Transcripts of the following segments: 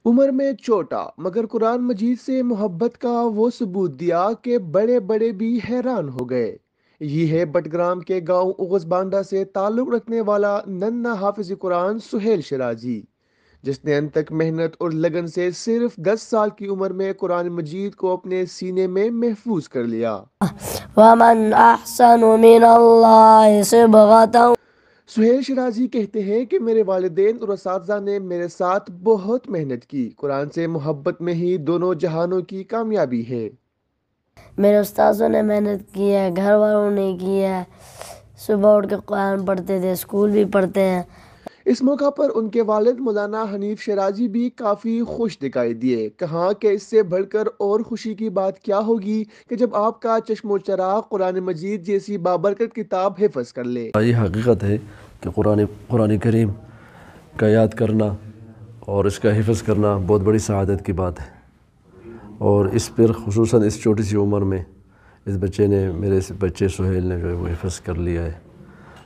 عمر میں چھوٹا مگر قرآن مجید سے محبت کا وہ ثبوت دیا کہ بڑے بڑے بھی حیران ہو گئے۔ یہ ہے بٹگرام کے گاؤں اغس بانڈا سے تعلق رکھنے والا ننھا حافظ قرآن سہیل شرازی، جس نے ان تک محنت اور لگن سے صرف 10 سال کی عمر میں قرآن مجید کو اپنے سینے میں محفوظ کر لیا۔ ومن احسن من اللہ صبغة۔ سہیل شرازی کہتے ہیں کہ میرے والدین اور اساتذہ نے میرے ساتھ بہت محنت کی۔ قرآن سے محبت میں ہی دونوں جہانوں کی کامیابی ہے۔ میرے استاذوں نے محنت کی ہے، گھر والوں نے کی ہے، صبح اٹھ کے قرآن پڑھتے تھے، اسکول بھی پڑھتے ہیں۔ اس موقع پر ان کے والد مولانا حنیف شرازی بھی کافی خوش دکھائی دیے۔ کہا کہ اس سے بڑھ کر اور خوشی کی بات کیا ہوگی کہ جب آپ کا چشم و چراغ قرآن مجید جیسی بابرکت کتاب حفظ کر لے۔ یہ حقیقت ہے کہ قرآن کریم کا یاد کرنا اور اس کا حفظ کرنا بہت بڑی سعادت کی بات ہے، اور اس پر خصوصاً اس چھوٹی سی عمر میں اس بچے نے، میرے اس بچے سہیل نے جو ہے وہ حفظ کر لیا ہے۔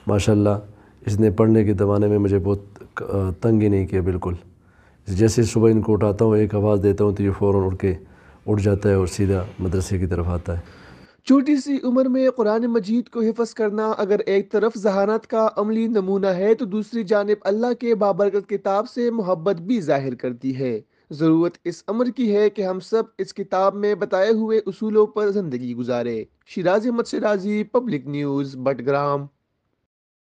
ماشاءاللہ اس نے پڑھنے کے زمانے میں مجھے بہت تنگ ہی نہیں کیا بالکل۔ جیسے صبح ان کو اٹھاتا ہوں، ایک آواز دیتا ہوں تو یہ فوراً اٹھ کے اٹھ جاتا ہے اور سیدھا مدرسے کی طرف آتا ہے۔ چھوٹی سی عمر میں قرآن مجید کو حفظ کرنا اگر ایک طرف ذہانت کا عملی نمونہ ہے تو دوسری جانب اللہ کے بابرکت کتاب سے محبت بھی ظاہر کرتی ہے۔ ضرورت اس امر کی ہے کہ ہم سب اس کتاب میں بتائے ہوئے اصولوں پر زندگی گزارے۔ Shiraz Ahmad شرازی، public news, Battagram.